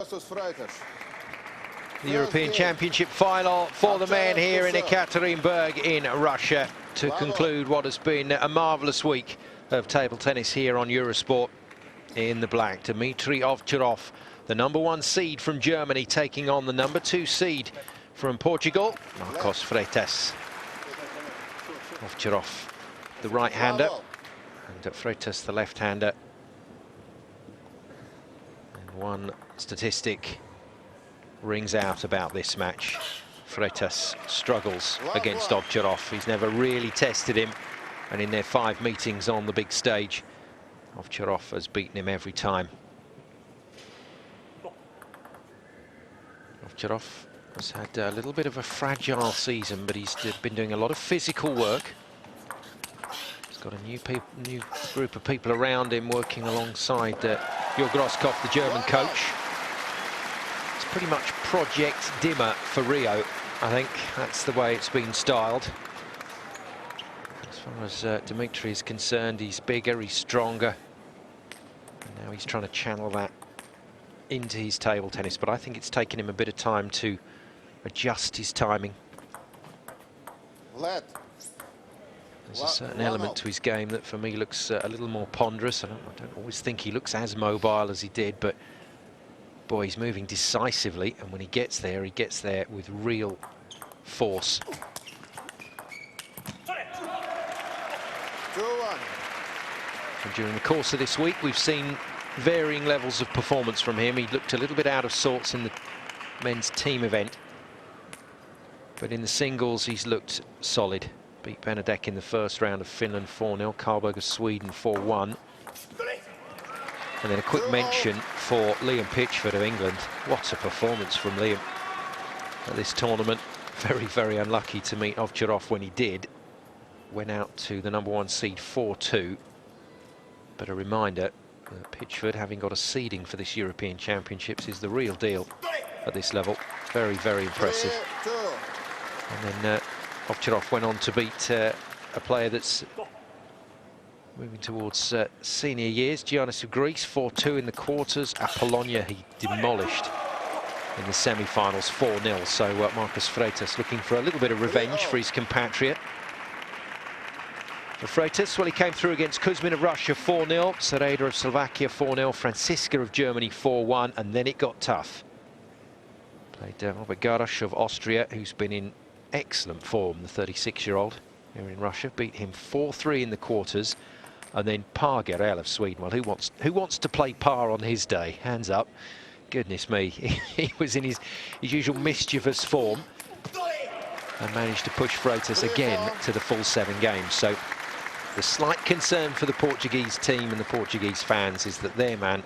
Freitas. The European Championship final for the men here in Ekaterinburg in Russia to conclude what has been a marvellous week of table tennis here on Eurosport. In the black, Dimitrij OVTCHAROV, the #1 seed from Germany, taking on the #2 seed from Portugal, Freitas. OVTCHAROV, the right-hander, and Freitas, the left-hander. And one statistic rings out about this match. Freitas struggles against OVTCHAROV. He's never really tested him, and in their 5 meetings on the big stage, OVTCHAROV has beaten him every time. OVTCHAROV has had a little bit of a fragile season, but he's been doing a lot of physical work. He's got a new group of people around him working alongside Eurosport, the German coach. It's pretty much Project Dimmer for Rio, I think. That's the way it's been styled. As far as Dimitrij is concerned, he's bigger, he's stronger. And now he's trying to channel that into his table tennis, but I think it's taken him a bit of time to adjust his timing. There's a certain element to his game that for me looks a little more ponderous. I don't always think he looks as mobile as he did, but boy, he's moving decisively, and when he gets there with real force. And during the course of this week, we've seen varying levels of performance from him. He looked a little bit out of sorts in the men's team event, but in the singles, he's looked solid. Beat Benedek in the first round of Finland 4-0, Karlberg of Sweden 4-1. And then a quick mention for Liam Pitchford of England. What a performance from Liam at this tournament. Very, very unlucky to meet OVTCHAROV when he did. Went out to the #1 seed 4-2. But a reminder that Pitchford, having got a seeding for this European Championships, is the real deal at this level. Very, very impressive. And then OVTCHAROV went on to beat a player that's moving towards senior years, Giannis of Greece, 4-2 in the quarters. Apollonia he demolished in the semi-finals, 4-0. So Marcus Freitas looking for a little bit of revenge for his compatriot. For Freitas, well, he came through against Kuzmin of Russia 4-0, Sereda of Slovakia 4-0, Franziska of Germany 4-1, and then it got tough. Played Robert Garas of Austria, who's been in excellent form, the 36-year-old here in Russia, beat him 4-3 in the quarters. And then Par Gerel of Sweden. Well, who wants to play Par on his day? Hands up. Goodness me, he was in his usual mischievous form and managed to push Freitas again to the full 7 games. So the slight concern for the Portuguese team and the Portuguese fans is that their man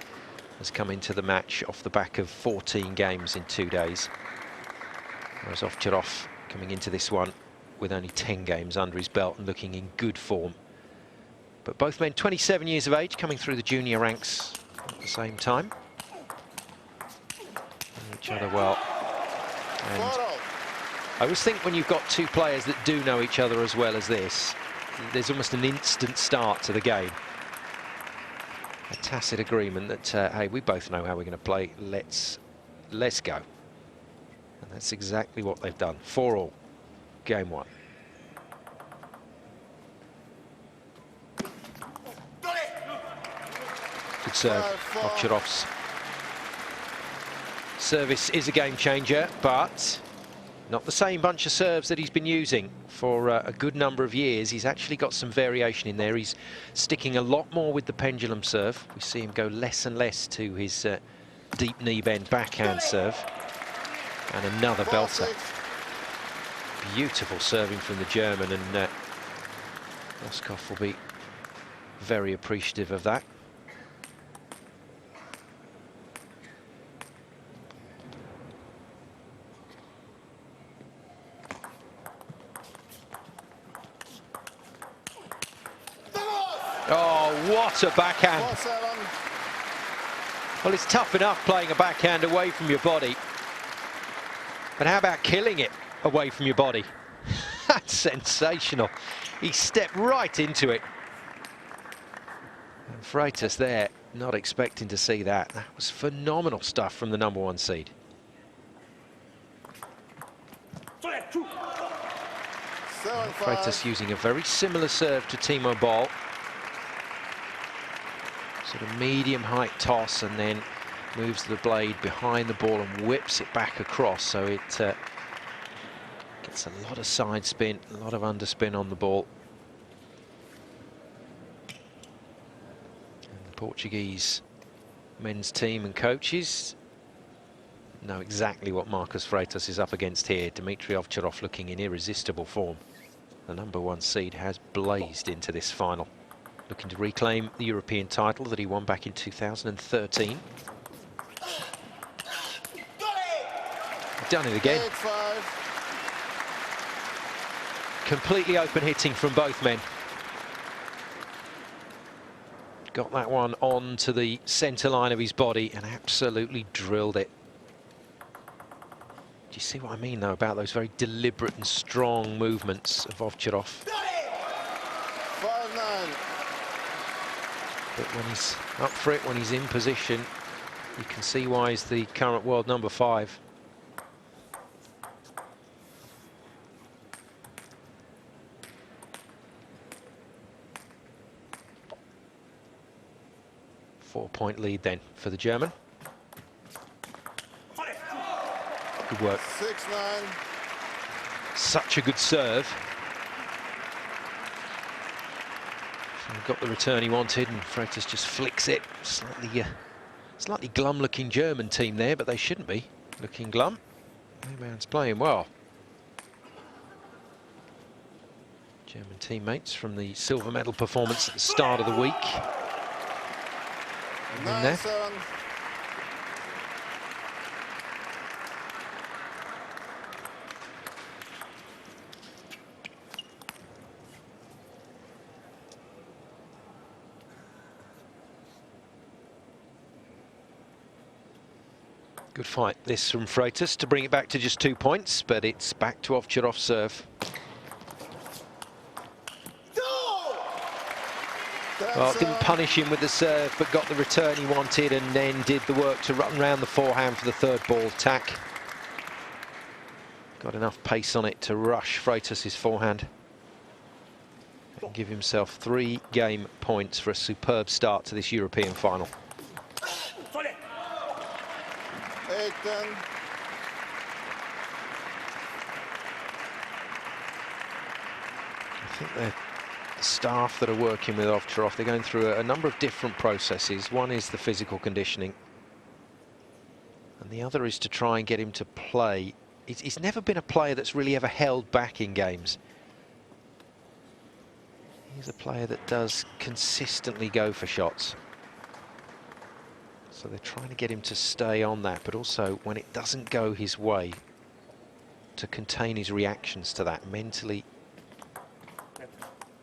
has come into the match off the back of 14 games in 2 days. Whereas OVTCHAROV coming into this one with only 10 games under his belt and looking in good form. But both men 27 years of age, coming through the junior ranks at the same time. Know each other well. And I always think when you've got 2 players that do know each other as well as this, there's almost an instant start to the game. A tacit agreement that, hey, we both know how we're going to play, let's go. And that's exactly what they've done. 4-all, game 1. Good serve, OVTCHAROV's service is a game changer, but not the same bunch of serves that he's been using for a good number of years. He's actually got some variation in there. He's sticking a lot more with the pendulum serve. We see him go less and less to his deep knee bend backhand serve. And another belter. Beautiful serving from the German, and Moskov will be very appreciative of that. Oh, what a backhand. Well, it's tough enough playing a backhand away from your body. But how about killing it away from your body? That's sensational. He stepped right into it. And Freitas there Not expecting to see that. That was phenomenal stuff from the #1 seed. Freitas using a very similar serve to Timo Boll. Sort of medium height toss, and then moves the blade behind the ball and whips it back across, so it gets a lot of side spin, a lot of underspin on the ball. And the Portuguese men's team and coaches know exactly what Marcus Freitas is up against here. Dimitrij OVTCHAROV looking in irresistible form. The #1 seed has blazed into this final, looking to reclaim the European title that he won back in 2013. Done it again. 8-5. Completely open hitting from both men. Got that one on to the centre line of his body and absolutely drilled it. Do you see what I mean, though, about those very deliberate and strong movements of OVTCHAROV? 5-9. But when he's up for it, when he's in position, you can see why he's the current world #5. Four-point lead then for the German. Good work. 6-9. Such a good serve. So he got the return he wanted, and Freitas just flicks it. Slightly glum-looking German team there, but they shouldn't be looking glum. Man's playing well. German teammates from the silver medal performance at the start of the week. In there. 9-7. Good fight this from Freitas to bring it back to just 2 points, but it's back to OVTCHAROV's serve. Well, didn't punish him with the serve, but got the return he wanted, and then did the work to run round the forehand for the third ball attack. Got enough pace on it to rush Freitas' forehand and give himself 3 game points for a superb start to this European final. 8-10. I think the staff that are working with OVTCHAROV, they're going through a number of different processes. One is the physical conditioning, and the other is to try and get him to play. He's never been a player that's really ever held back in games. He's a player that does consistently go for shots. So they're trying to get him to stay on that, but also when it doesn't go his way, to contain his reactions to that mentally.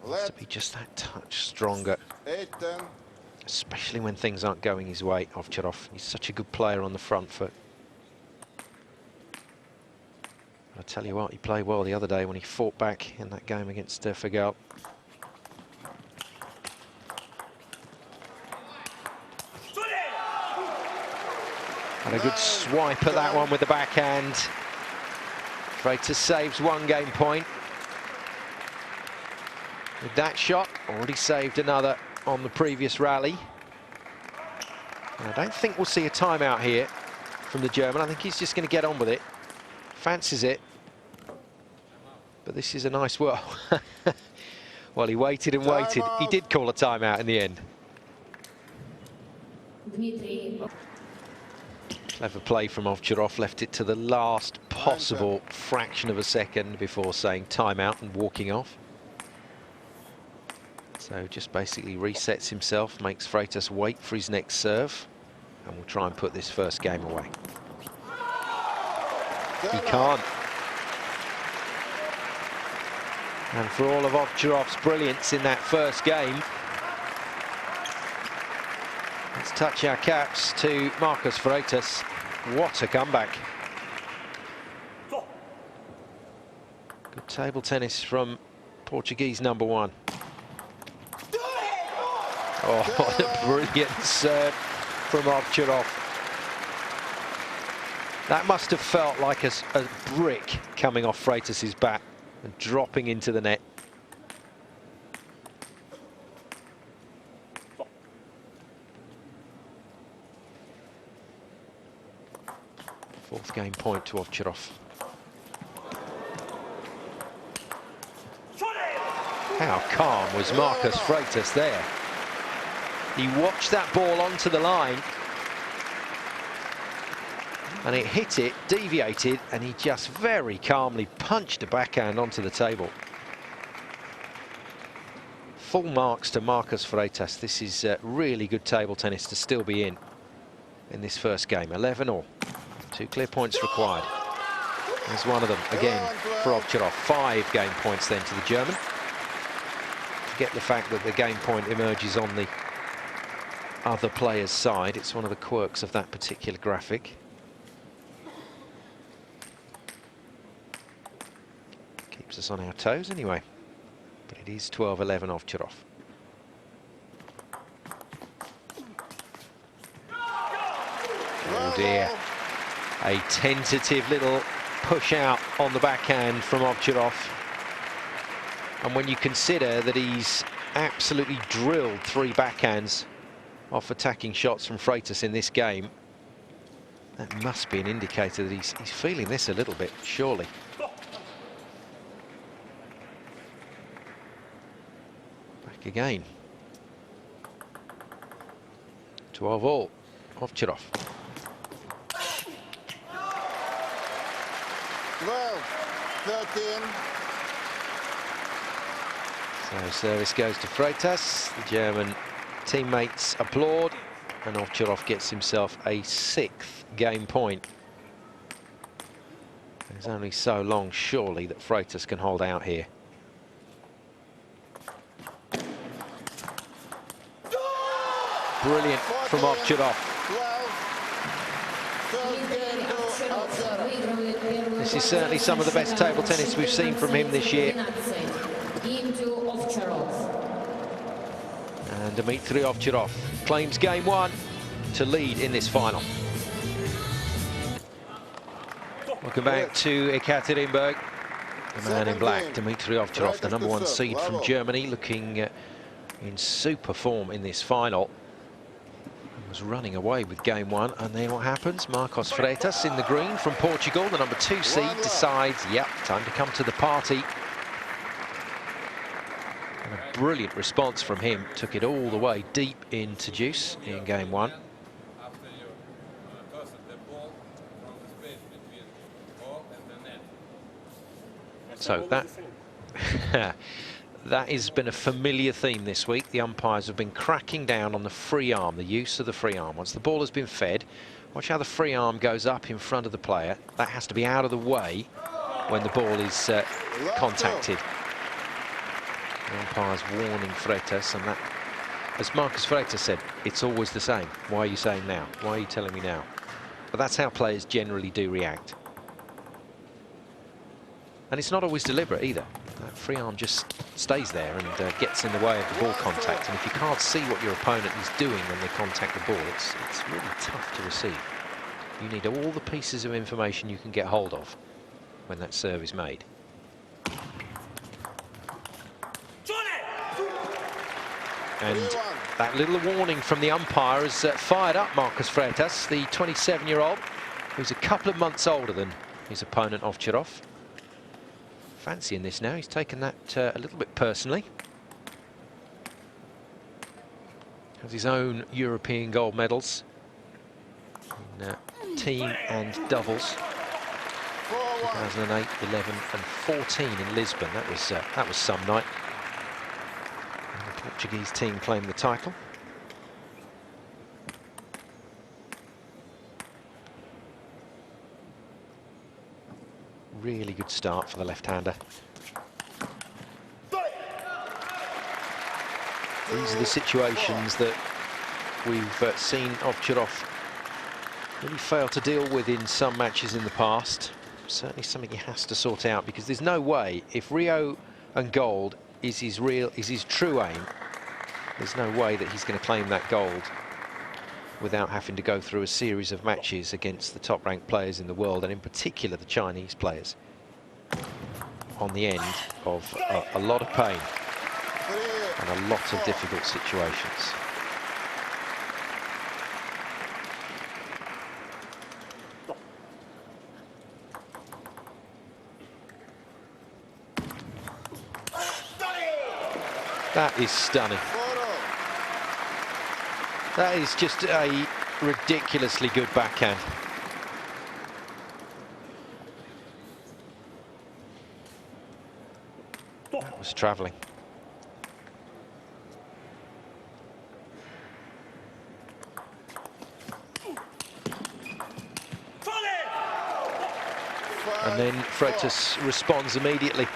Has to be just that touch stronger, 8-10. especially when things aren't going his way. OVTCHAROV, he's such a good player on the front foot. I tell you what, he played well the other day when he fought back in that game against Fegalt. Had a good swipe at that one with the backhand. Freitas saves 1 game point. With that shot, already saved another on the previous rally. And I don't think we'll see a timeout here from the German. I think he's just going to get on with it. Fancies it. But this is a nice well. Well, he waited and waited. He did call a timeout in the end. Dimitrij. Clever play from OVTCHAROV, left it to the last possible fraction of a second before saying timeout and walking off. So just basically resets himself, makes Freitas wait for his next serve, and we'll try and put this first game away. He can't. And for all of OVTCHAROV's brilliance in that first game, let's touch our caps to Marcus Freitas. What a comeback. Good table tennis from Portuguese #1. Oh, what a brilliant serve from Ovtcharov. That must have felt like a brick coming off Freitas' bat and dropping into the net. Fourth game point to Ovtcharov. How calm was Marcus Freitas there? He watched that ball onto the line and it hit it, deviated, and he just very calmly punched a backhand onto the table. Full marks to Marcus Freitas. This is really good table tennis to still be in this first game. 11-all. 2 clear points required. There's one of them again for Ovtcharov. 5 game points then to the German. Forget the fact that the game point emerges on the other player's side. It's one of the quirks of that particular graphic. Keeps us on our toes anyway. But it is 12-11 Ovtcharov. Oh dear. A tentative little push out on the backhand from Ovtcharov. And when you consider that he's absolutely drilled 3 backhands off attacking shots from Freitas in this game, that must be an indicator that he's feeling this a little bit, surely. Back again. 12-all, Ovtcharov. 12-13. So service goes to Freitas. The German teammates applaud, and Ovtcharov gets himself a 6th game point. There's only so long, surely, that Freitas can hold out here. Brilliant from Ovtcharov. This is certainly some of the best table tennis we've seen from him this year. And Dimitrij OVTCHAROV claims game 1 to lead in this final. Welcome back to Ekaterinburg. The man in black, Dimitrij OVTCHAROV, the #1 seed from Germany, looking in super form in this final. Was running away with game 1, and then what happens? Marcos Freitas in the green from Portugal, the #2 seed, decides, yep, time to come to the party. And a brilliant response from him, took it all the way deep into deuce in game 1. So that that has been a familiar theme this week. The umpires have been cracking down on the free arm, the use of the free arm. Once the ball has been fed, watch how the free arm goes up in front of the player. That has to be out of the way when the ball is contacted. The umpire's warning Freitas, and that, as Marcus Freitas said, it's always the same. Why are you saying now? Why are you telling me now? But that's how players generally do react. And it's not always deliberate either. That free arm just stays there and gets in the way of the ball contact. And if you can't see what your opponent is doing when they contact the ball, it's really tough to receive. You need all the pieces of information you can get hold of when that serve is made. And that little warning from the umpire has fired up Marcus Freitas, the 27-year-old, who's a couple of months older than his opponent Ovtcharov. Fancying this now, he's taken that a little bit personally. Has his own European gold medals in team and doubles. 2008, 11 and 14 in Lisbon. That was some night. And the Portuguese team claimed the title. Really good start for the left-hander. These are the situations that we've seen Ovtcharov really fail to deal with in some matches in the past. Certainly something he has to sort out, because there's no way, if Rio and gold is his true aim, There's no way that he's going to claim that gold without having to go through a series of matches against the top-ranked players in the world, and in particular the Chinese players, on the end of a lot of pain and a lot of difficult situations. That is stunning. That is just a ridiculously good backhand. That was travelling. And then Freitas responds immediately.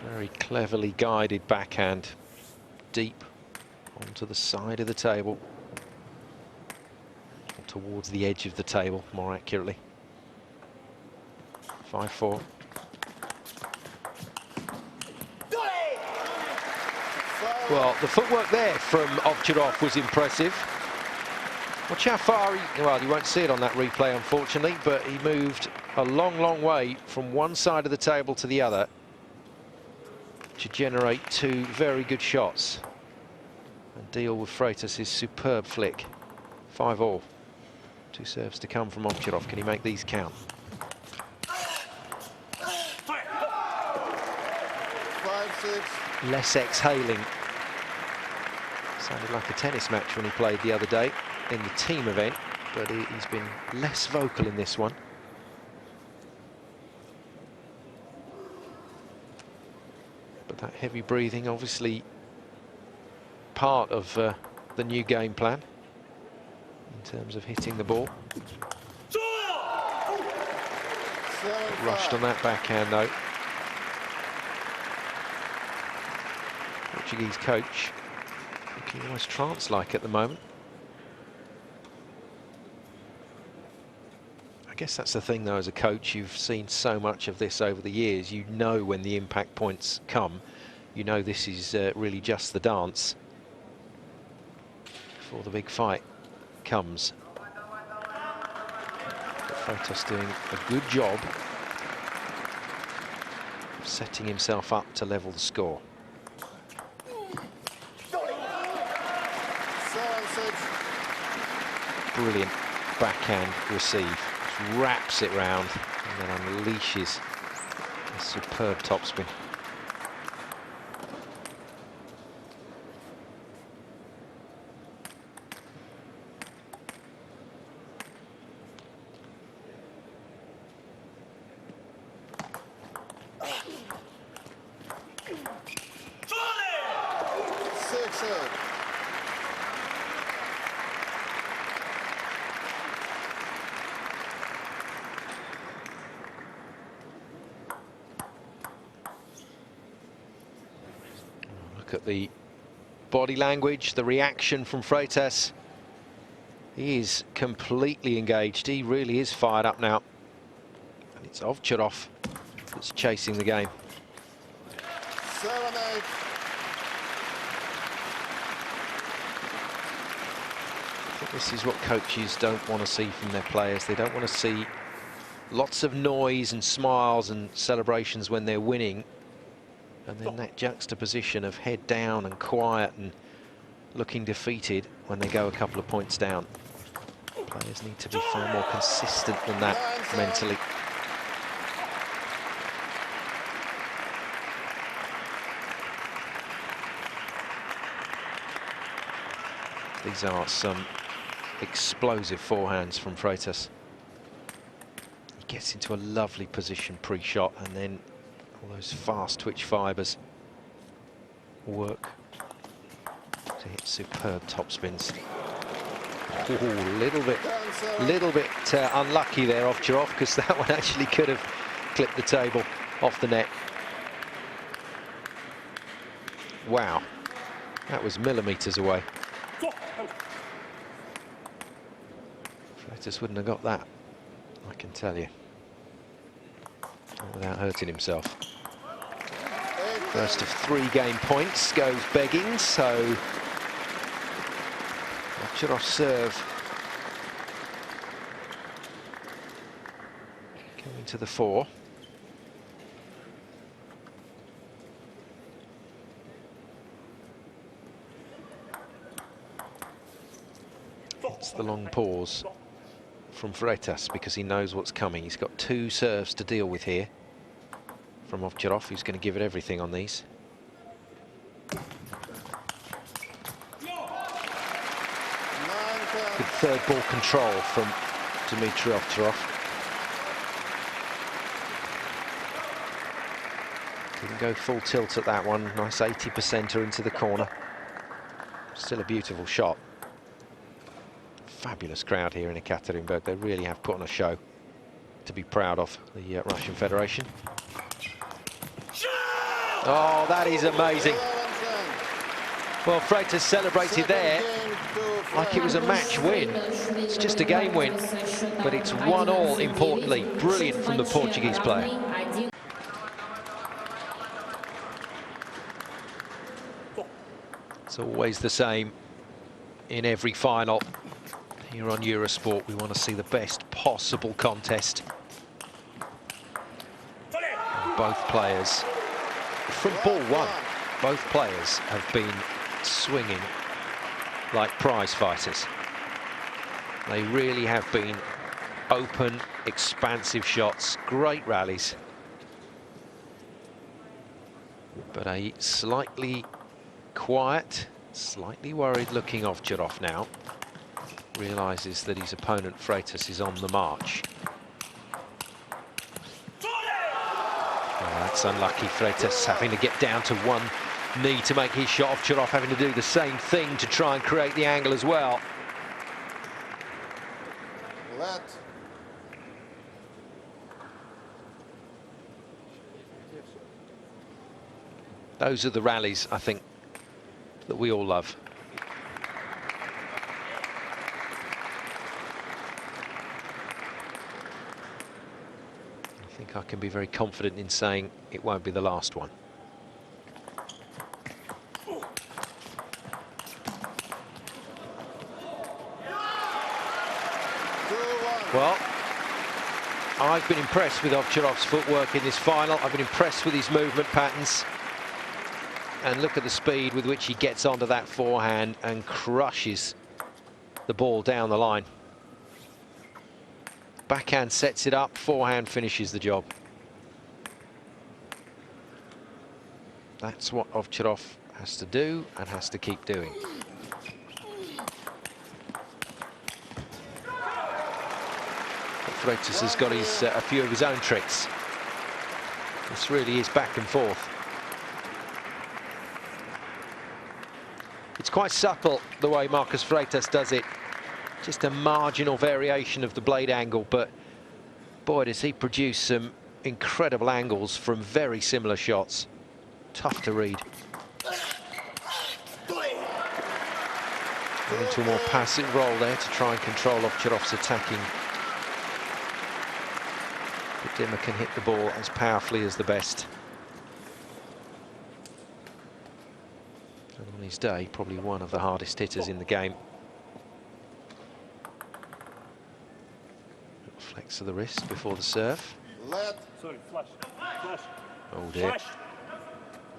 Very cleverly guided backhand, deep onto the side of the table, or towards the edge of the table, more accurately. 5-4. Well, the footwork there from OVTCHAROV was impressive. Watch how far he, well, you won't see it on that replay, unfortunately, but he moved a long, long way from one side of the table to the other to generate two very good shots and deal with Freitas' superb flick. 5-all. Two serves to come from OVTCHAROV. Can he make these count? 5-6. Less exhaling. Sounded like a tennis match when he played the other day in the team event, but he's been less vocal in this one. But that heavy breathing, obviously part of the new game plan in terms of hitting the ball. Rushed on that backhand though. Portuguese coach looking almost trance-like at the moment. I guess that's the thing though, as a coach, you've seen so much of this over the years. You know when the impact points come. You know this is really just the dance before the big fight comes. But Freitas doing a good job of setting himself up to level the score. Brilliant backhand receive. Just wraps it round and then unleashes a superb topspin. Look at the body language, the reaction from Freitas. He is completely engaged. He really is fired up now. And it's OVTCHAROV that's chasing the game. 7-8. I think this is what coaches don't want to see from their players. They don't want to see lots of noise and smiles and celebrations when they're winning. And then that juxtaposition of head down and quiet and looking defeated when they go a couple of points down. Players need to be far more consistent than that mentally. These are some explosive forehands from Freitas. He gets into a lovely position pre-shot, and then all those fast twitch fibres work to hit superb top spins. Ooh, little bit unlucky there, OVTCHAROV, because that one actually could have clipped the table off the net. Wow, that was millimetres away. Freitas wouldn't have got that, I can tell you. without hurting himself. First of 3 game points goes begging, so Ovtcharov serve coming to the fore. It's the long pause from Freitas because he knows what's coming. He's got 2 serves to deal with here from Ovtcharov, who's going to give it everything on these. Good third ball control from Dimitrij OVTCHAROV. Didn't go full tilt at that one. Nice 80%er into the corner. Still a beautiful shot. Fabulous crowd here in Ekaterinburg. They really have put on a show to be proud of, the Russian Federation. Oh, that is amazing. Well, Freitas celebrated there like it was a match win. It's just a game win, but it's 1-1 importantly. Brilliant from the Portuguese player. It's always the same in every final. Here on Eurosport, we want to see the best possible contest. And both players, from ball one, both players have been swinging like prize fighters. They really have been open, expansive shots, great rallies. But a slightly quiet, slightly worried looking Ovtcharov now realises that his opponent Freitas is on the march. Oh, that's unlucky. Freitas having to get down to one knee to make his shot. Ovtcharov having to do the same thing to try and create the angle as well. Let. Those are the rallies, I think, that we all love. I think I can be very confident in saying it won't be the last one. Well, I've been impressed with Ovtcharov's footwork in this final. I've been impressed with his movement patterns. And look at the speed with which he gets onto that forehand and crushes the ball down the line. Backhand sets it up, forehand finishes the job. That's what Ovtcharov has to do and has to keep doing. Freitas has got his a few of his own tricks. This really is back and forth. It's quite subtle the way Marcus Freitas does it. Just a marginal variation of the blade angle, but boy, does he produce some incredible angles from very similar shots. Tough to read. Into a more passive role there to try and control Ovtcharov's attacking. But Dimmer can hit the ball as powerfully as the best. And on his day, probably one of the hardest hitters in the game. Flex of the wrist before the serve. Sorry, flash. Oh dear.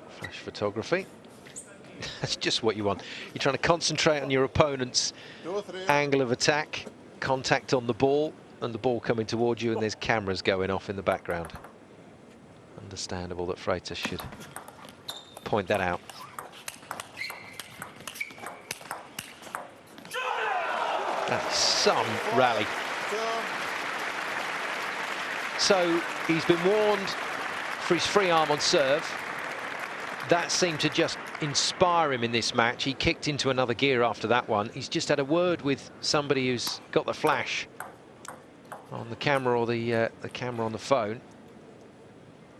Flash photography. That's just what you want. You're trying to concentrate on your opponent's angle of attack, contact on the ball, and the ball coming towards you, and there's cameras going off in the background. Understandable that Freitas should point that out. That's some rally. So he's been warned for his free arm on serve. That seemed to just inspire him in this match. He kicked into another gear after that one. He's just had a word with somebody who's got the flash on the camera or the camera on the phone,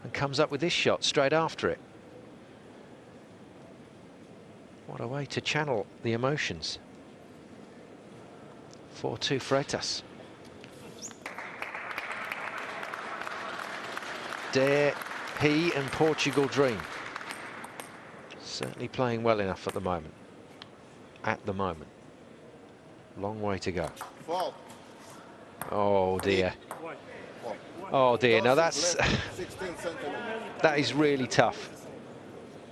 and comes up with this shot straight after it. What a way to channel the emotions. 4-2 Freitas. Dare he and Portugal dream? Certainly playing well enough at the moment. At the moment. Long way to go. Fault. Oh dear. Oh dear. Now that's that is really tough.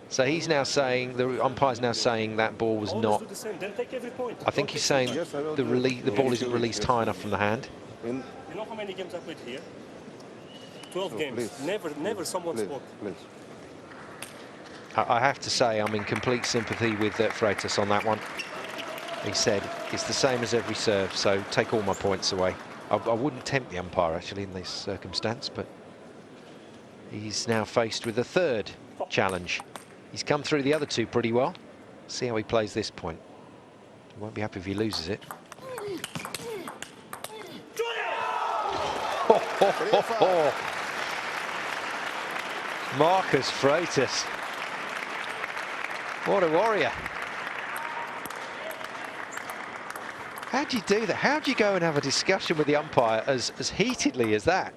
So he's now saying, the umpire's now saying that ball was not. I think he's saying the ball isn't released high enough from the hand. You know how many games I played here? 12 games. Never someone spoke. I have to say I'm in complete sympathy with Freitas on that one. He said it's the same as every serve, so take all my points away. I wouldn't tempt the umpire actually in this circumstance, but he's now faced with a third challenge. He's come through the other two pretty well. See how he plays this point. He won't be happy if he loses it. Marcus Freitas. What a warrior. How do you do that? How do you go and have a discussion with the umpire as heatedly as that?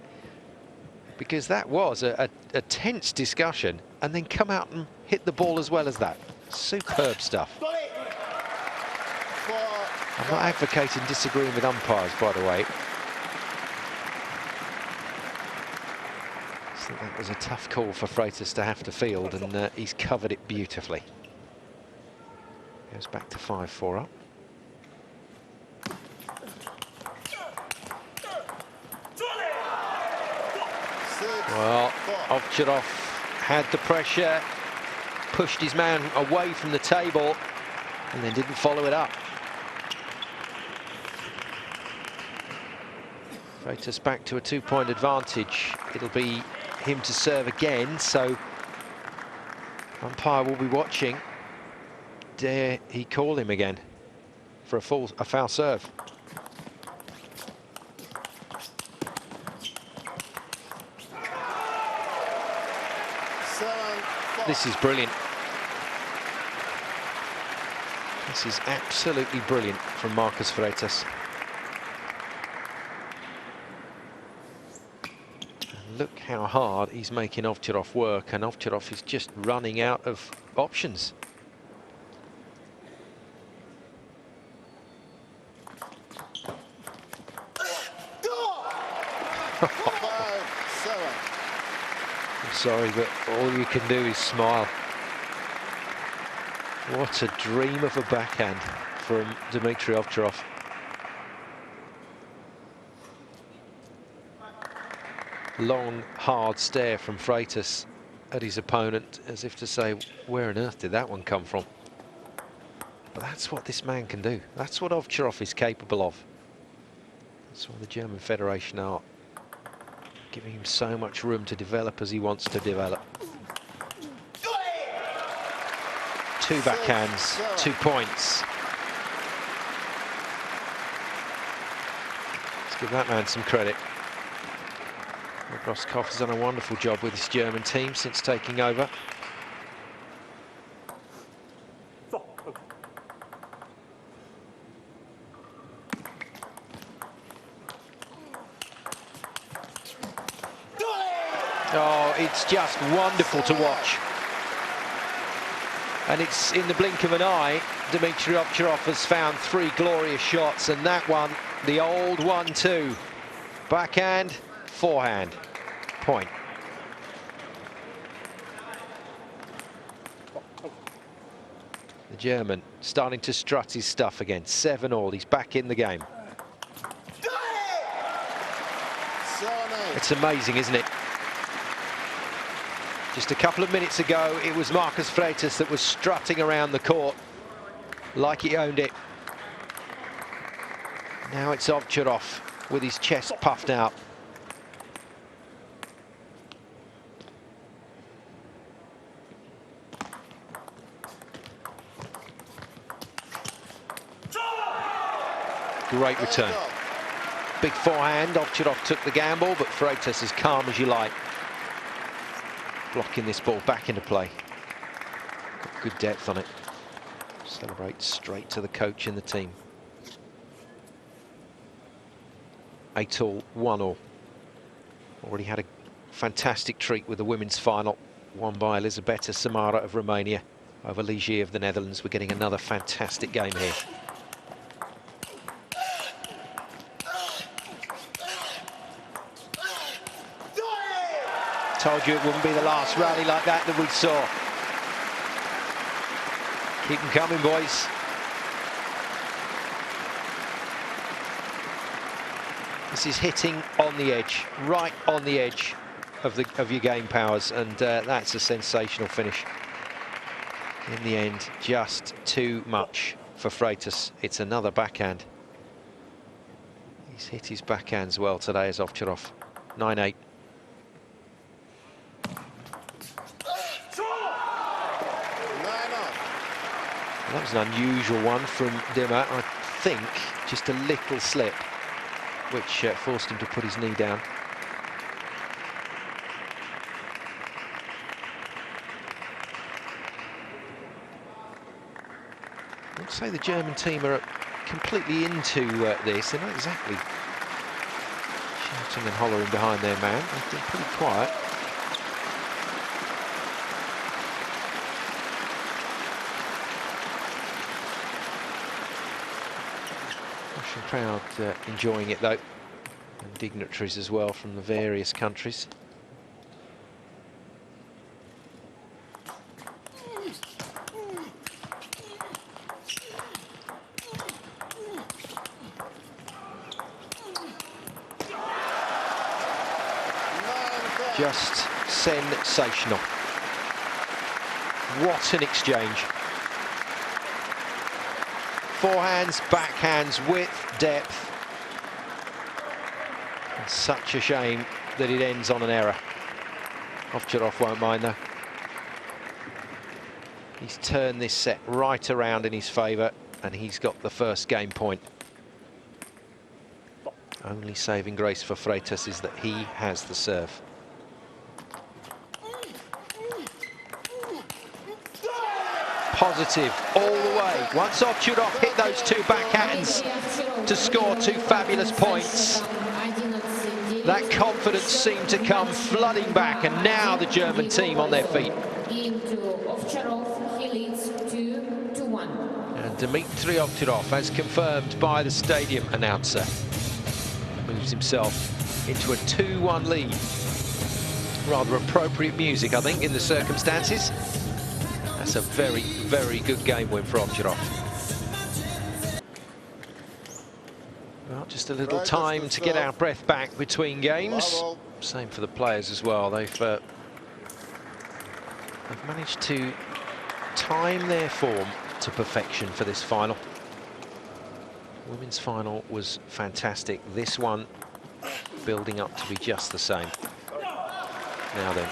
Because that was a tense discussion, and then come out and hit the ball as well as that. Superb stuff. I'm not advocating disagreeing with umpires, by the way. I think that was a tough call for Freitas to have to field, and he's covered it beautifully. Goes back to 5-4 up. Well, OVTCHAROV had the pressure, pushed his man away from the table, and then didn't follow it up. Freitas back to a 2-point advantage. It'll be him to serve again, so umpire will be watching. Dare he call him again for a foul serve? This is brilliant. This is absolutely brilliant from Marcus Freitas. And look how hard he's making OVTCHAROV work, and OVTCHAROV is just running out of options. Sorry, but all you can do is smile. What a dream of a backhand from Dimitrij OVTCHAROV. Long, hard stare from Freitas at his opponent, as if to say, where on earth did that one come from? But that's what this man can do. That's what OVTCHAROV is capable of. That's what the German Federation are. Giving him so much room to develop as he wants to develop. 2 backhands, 2 points. Let's give that man some credit. Roskopf has done a wonderful job with this German team since taking over. Oh, it's just wonderful to watch. And it's in the blink of an eye. Dimitrij OVTCHAROV has found 3 glorious shots, and that one, the old 1-2. Backhand, forehand, point. The German starting to strut his stuff again. 7-all, he's back in the game. It's amazing, isn't it? Just a couple of minutes ago, it was Marcus Freitas that was strutting around the court like he owned it. Now it's OVTCHAROV with his chest puffed out. Great return. Big forehand, OVTCHAROV took the gamble, but Freitas as calm as you like. Blocking this ball back into play. Got good depth on it. Celebrate straight to the coach and the team. 8-all, 1-all. Already had a fantastic treat with the women's final, won by Elisabeta Samara of Romania over Ligier of the Netherlands. We're getting another fantastic game here. Told you it wouldn't be the last rally like that we saw. Keep them coming, boys. This is hitting on the edge, right on the edge of your game powers, and that's a sensational finish. In the end, just too much for Freitas. It's another backhand. He's hit his backhands well today as Ovtcharov. 9-8. That was an unusual one from Dima. I think just a little slip, which forced him to put his knee down. I'd say the German team are completely into this. They're not exactly shouting and hollering behind their man. They've been pretty quiet. Russian crowd enjoying it though, and dignitaries as well from the various countries. Just sensational. What an exchange. Forehands, backhands, width, depth. And such a shame that it ends on an error. Ovtcharov won't mind though. He's turned this set right around in his favour, and he's got the first game point. Only saving grace for Freitas is that he has the serve. Positive all the way. Once Ovtcharov hit those two backhands to score two fabulous points, that confidence seemed to come flooding back, and now the German team on their feet. And Dimitrij OVTCHAROV, as confirmed by the stadium announcer, moves himself into a 2-1 lead. Rather appropriate music, I think, in the circumstances. That's a very, very good game win for Ovtcharov. Well, just a little time to get our breath back between games. Same for the players as well. They've managed to time their form to perfection for this final. Women's final was fantastic. This one building up to be just the same. Now then.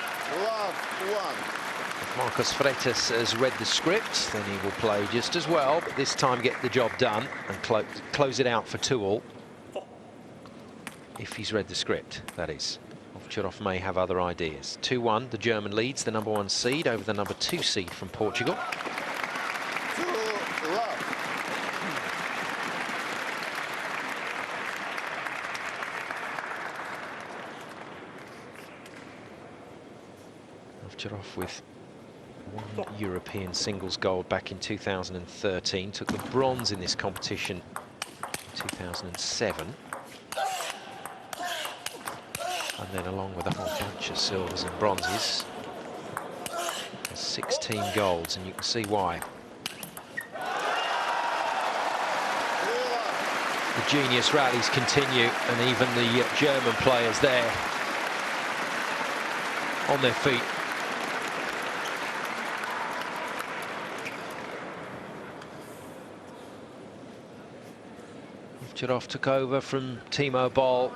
If Marcos Freitas has read the script, then he will play just as well, but this time get the job done and close it out for 2-all. If he's read the script, that is. Ovtcharov may have other ideas. 2-1, the German leads the #1 seed over the #2 seed from Portugal. Ovtcharov with one European singles gold back in 2013, took the bronze in this competition in 2007. And then along with a whole bunch of silvers and bronzes, 16 golds, and you can see why. The genius rallies continue, and even the German players there on their feet. Ovtcharov took over from Timo Boll.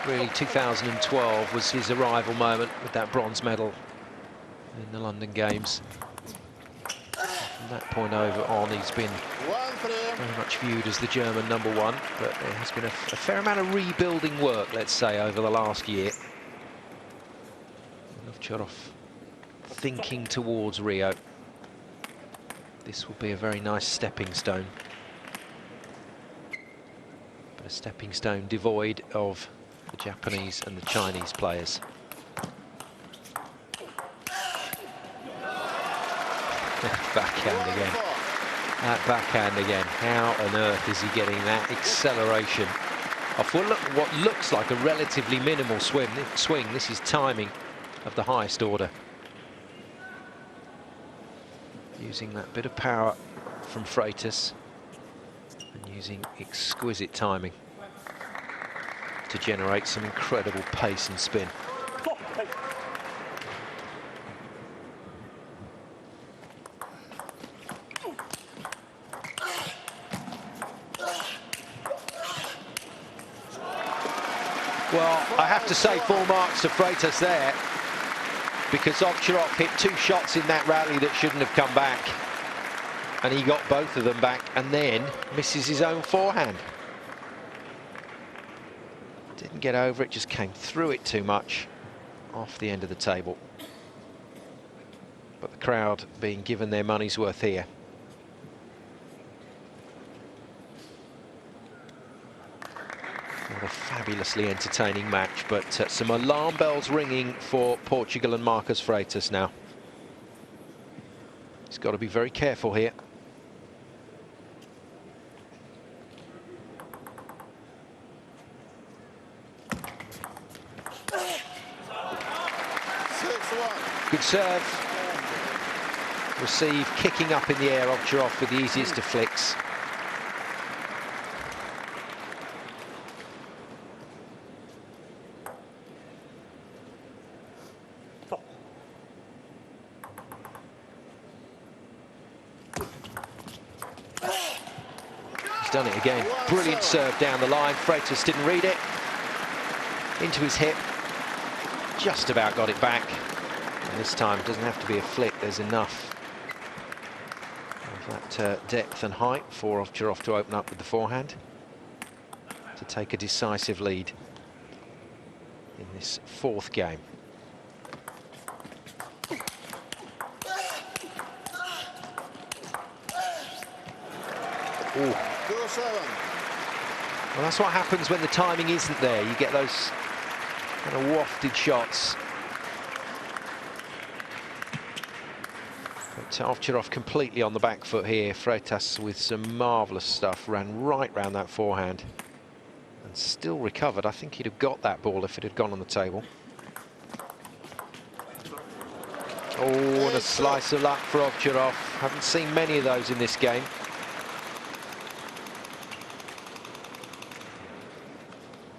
Really, 2012 was his arrival moment with that bronze medal in the London Games. From that point over on, he's been very much viewed as the German #1, but there has been a fair amount of rebuilding work, let's say, over the last year. Ovtcharov thinking towards Rio. This will be a very nice stepping stone. But a stepping stone devoid of the Japanese and the Chinese players. Backhand again. That backhand again. How on earth is he getting that acceleration off what looks like a relatively minimal swing? This is timing of the highest order. Using that bit of power from Freitas and using exquisite timing to generate some incredible pace and spin. Well, I have to say full marks to Freitas there, because OVTCHAROV hit 2 shots in that rally that shouldn't have come back, and he got both of them back and then misses his own forehand. Didn't get over it, just came through it too much off the end of the table. But the crowd being given their money's worth here. What a fabulously entertaining match, but some alarm bells ringing for Portugal and Marcus Freitas now. He's got to be very careful here. Good serve. Receive, kicking up in the air, OVTCHAROV with the easiest of flicks. He's done it again. Brilliant serve down the line. Freitas didn't read it. Into his hip. Just about got it back. And this time it doesn't have to be a flick. There's enough of that depth and height for OVTCHAROV to open up with the forehand to take a decisive lead in this 4th game. Ooh. Well, that's what happens when the timing isn't there. You get those kind of wafted shots. But OVTCHAROV completely on the back foot here. Freitas with some marvellous stuff. Ran right round that forehand and still recovered. I think he'd have got that ball if it had gone on the table. Oh, and a slice of luck for OVTCHAROV. Haven't seen many of those in this game.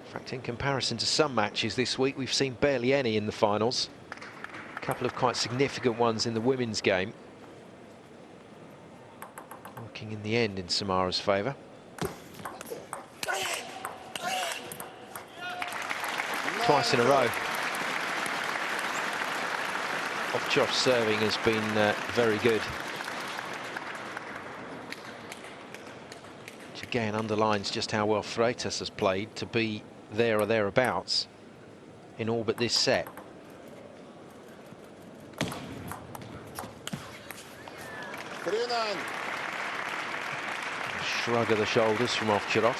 In fact, in comparison to some matches this week, we've seen barely any in the finals. A couple of quite significant ones in the women's game. Working in the end in Samara's favour. Twice in a row. OVTCHAROV's serving has been very good. Which again underlines just how well Freitas has played to be there or thereabouts in all but this set. A shrug of the shoulders from OVTCHAROV.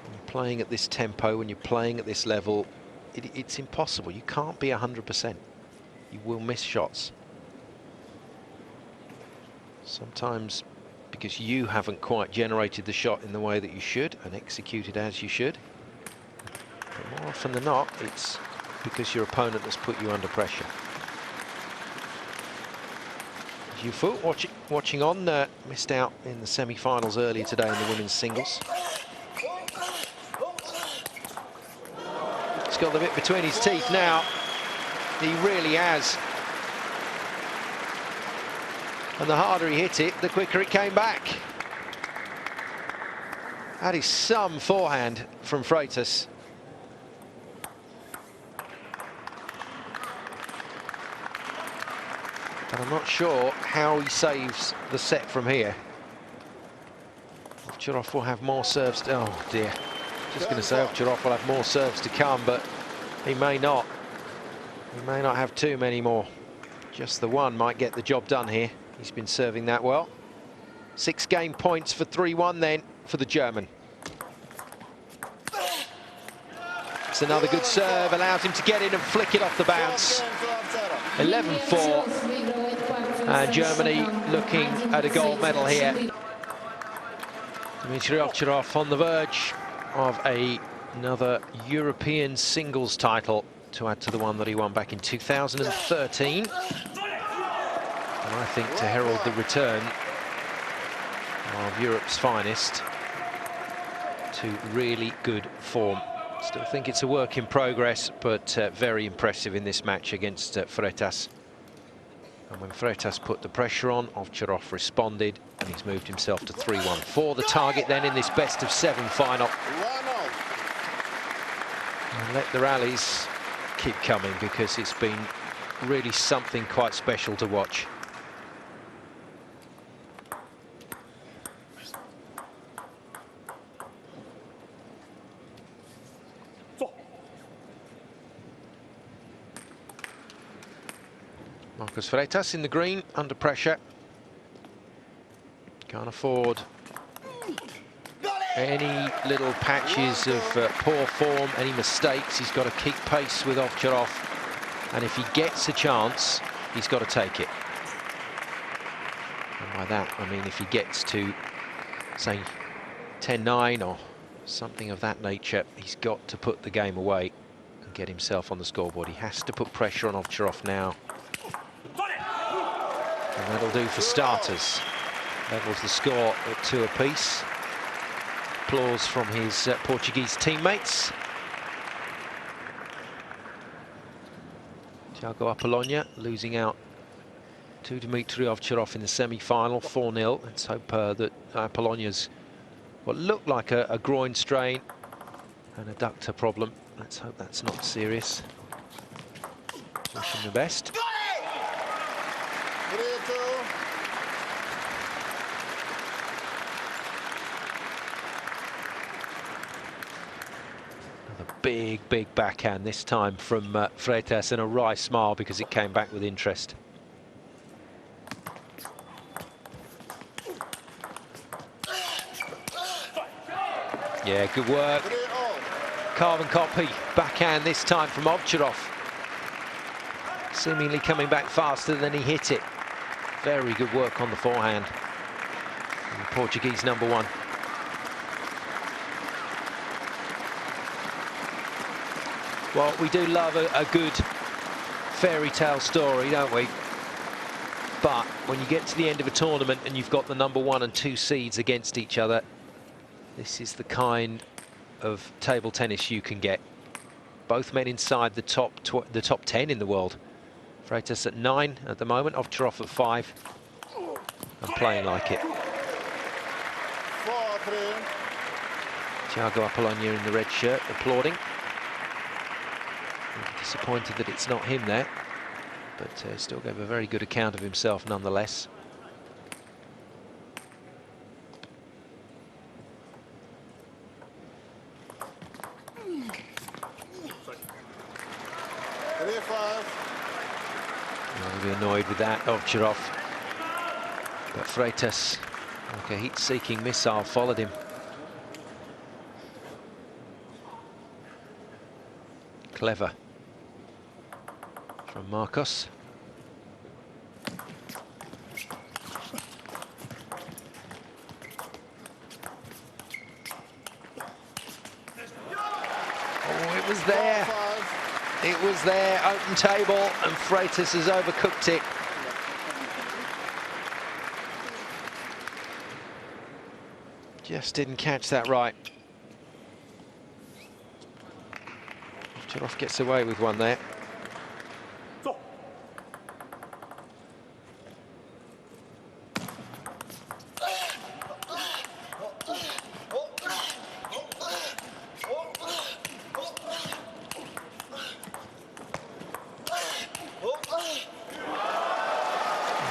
When you're playing at this tempo, when you're playing at this level, it's impossible. You can't be 100%. You will miss shots. Sometimes because you haven't quite generated the shot in the way that you should and executed as you should. But more often than not, it's because your opponent has put you under pressure. Jufu, watching on, missed out in the semi-finals earlier today in the women's singles. He's got the bit between his teeth now. He really has. And the harder he hit it, the quicker it came back. That is some forehand from Freitas. But I'm not sure how he saves the set from here. OVTCHAROV will have more serves. Oh dear. Just going to say OVTCHAROV will have more serves to come, but he may not. He may not have too many more. Just the one might get the job done here. He's been serving that well. 6 game points for 3-1 then for the German. It's another good serve, allows him to get in and flick it off the bounce. 11-4, and Germany looking at a gold medal here. Dimitrij OVTCHAROV on the verge of another European singles title to add to the one that he won back in 2013. And I think to herald the return of Europe's finest to really good form. Still think it's a work in progress, but very impressive in this match against Freitas. And when Freitas put the pressure on, OVTCHAROV responded, and he's moved himself to 3-1 for the target then in this best-of-7 final. And let the rallies keep coming, because it's been really something quite special to watch. Marcus Freitas in the green, under pressure. Can't afford any little patches of poor form, any mistakes. He's got to keep pace with OVTCHAROV, and if he gets a chance, he's got to take it. And by that, I mean if he gets to, say, 10-9 or something of that nature, he's got to put the game away and get himself on the scoreboard. He has to put pressure on OVTCHAROV now. And that'll do for starters. Levels the score at 2 apiece. Applause from his Portuguese teammates. Thiago Apollonia losing out to Dimitrij OVTCHAROV in the semi-final, 4-0. Let's hope that Apollonia's what looked like a groin strain and adductor problem. Let's hope that's not serious. Wish him the best. Another big backhand, this time from Freitas, and a wry smile because it came back with interest. Yeah, good work. Carbon copy, backhand this time from OVTCHAROV. Seemingly coming back faster than he hit it. Very good work on the forehand. And the Portuguese #1. Well, we do love a good fairy tale story, don't we? But when you get to the end of a tournament and you've got the #1 and 2 seeds against each other, this is the kind of table tennis you can get. Both men inside the top 10 in the world. Freitas at 9 at the moment, OVTCHAROV at 5, and playing like it. Thiago Apollonia in the red shirt, applauding. Disappointed that it's not him there, but still gave a very good account of himself nonetheless. I'll be annoyed with that, OVTCHAROV. But Freitas, like a heat-seeking missile, followed him. Clever from Marcos. Oh, it was there. It was there, open table, and Freitas has overcooked it. Just didn't catch that right. OVTCHAROV gets away with one there.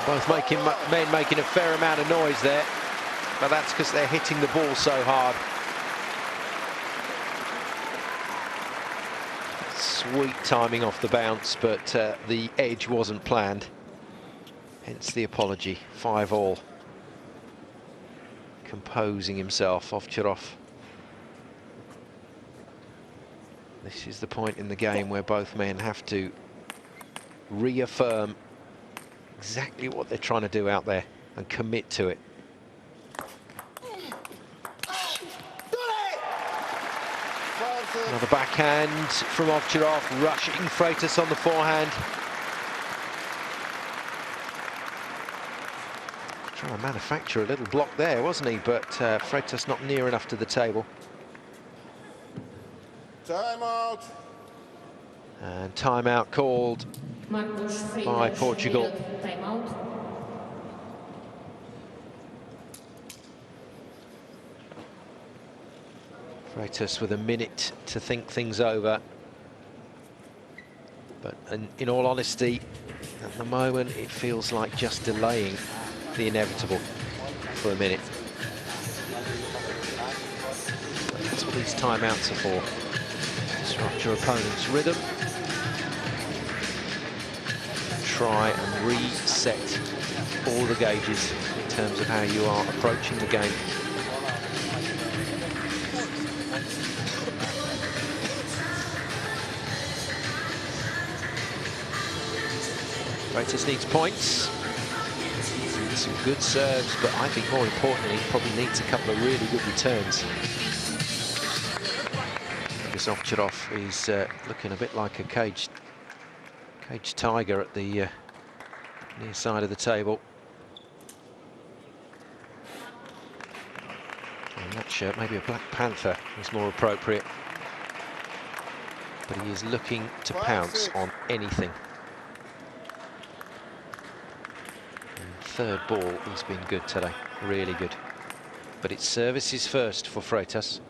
Both men making a fair amount of noise there, but that's because they're hitting the ball so hard. Sweet timing off the bounce, but the edge wasn't planned. Hence the apology. 5-all. composing himself, Ovtcharov. This is the point in the game where both men have to reaffirm exactly what they're trying to do out there and commit to it. Another backhand from Ovtcharov, rushing Freitas on the forehand. Trying to manufacture a little block there, wasn't he? But Freitas not near enough to the table. Timeout. And timeout called by Portugal. Freitas with a minute to think things over. But in all honesty, at the moment, it feels like just delaying the inevitable for a minute. But that's what these timeouts are for. Disrupt your opponent's rhythm. Try and reset all the gauges in terms of how you are approaching the game. Freitas needs points. Some good serves, but I think more importantly, he probably needs a couple of really good returns. Because Ovtcharov is looking a bit like a caged tiger at the near side of the table. And that shirt, maybe a Black Panther, is more appropriate. But he is looking to pounce on anything. Third ball, he's been good today, really good. But it's services first for Freitas.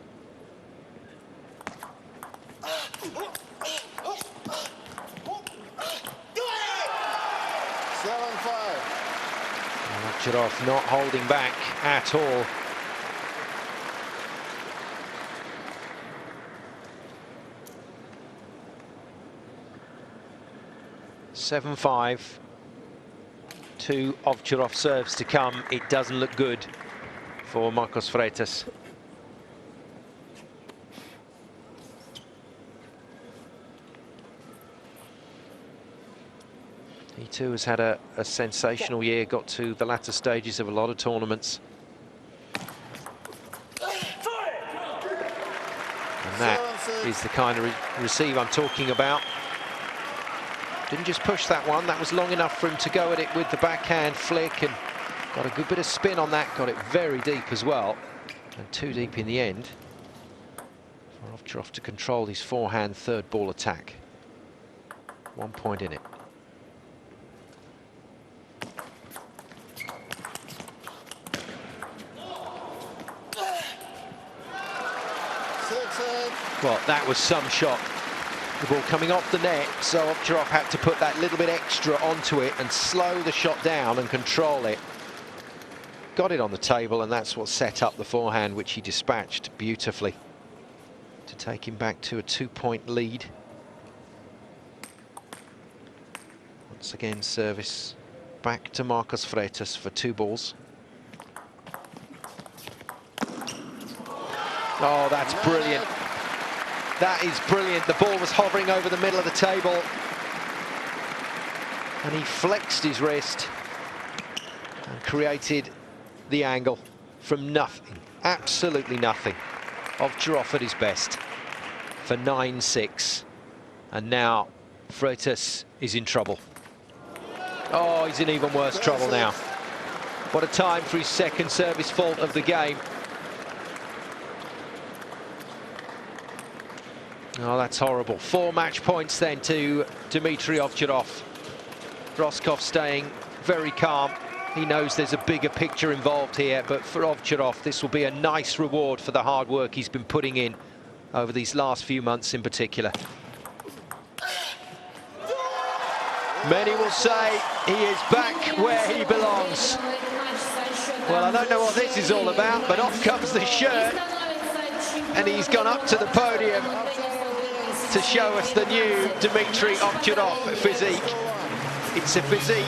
7-5. Ovtcharov not holding back at all. (7-5). 2 Ovtcharov serves to come. It doesn't look good for Marcos Freitas. He too has had a sensational year, got to the latter stages of a lot of tournaments. And that is the kind of receive I'm talking about. Didn't just push that one, that was long enough for him to go at it with the backhand flick and got a good bit of spin on that, got it very deep as well. And too deep in the end for Ovtcharov to control his forehand third ball attack. 1 point in it. Well, that was some shot. The ball coming off the net, so Ovtcharov had to put that little bit extra onto it and slow the shot down and control it. Got it on the table, and that's what set up the forehand, which he dispatched beautifully to take him back to a 2-point lead. Once again, service back to Marcos Freitas for 2 balls. Oh, that's brilliant. That is brilliant. The ball was hovering over the middle of the table and he flexed his wrist and created the angle from nothing, absolutely nothing. Ovtcharov at his best for 9-6, and now Freitas is in trouble. Oh, he's in even worse trouble now. What a time for his second service fault of the game. Oh, that's horrible. 4 match points then to Dimitrij Ovtcharov. Roskov staying very calm. He knows there's a bigger picture involved here, but for Ovtcharov, this will be a nice reward for the hard work he's been putting in over these last few months in particular. Many will say he is back where he belongs. Well, I don't know what this is all about, but off comes the shirt, and he's gone up to the podium to show us the new Dimitrij Ovtcharov physique. It's a physique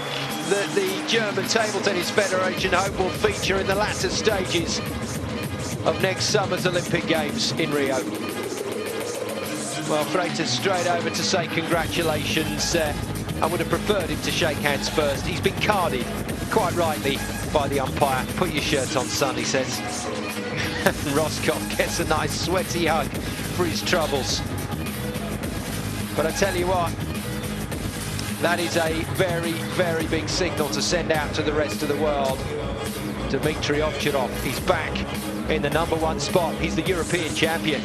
that the German Table Tennis Federation hope will feature in the latter stages of next summer's Olympic Games in Rio. Well, Freitas straight over to say congratulations. I would have preferred him to shake hands first. He's been carded, quite rightly, by the umpire. Put your shirt on, son, he says. Roscoff gets a nice sweaty hug for his troubles. But I tell you what, that is a very, very big signal to send out to the rest of the world. Dimitrij OVTCHAROV is back in the #1 spot. He's the European champion.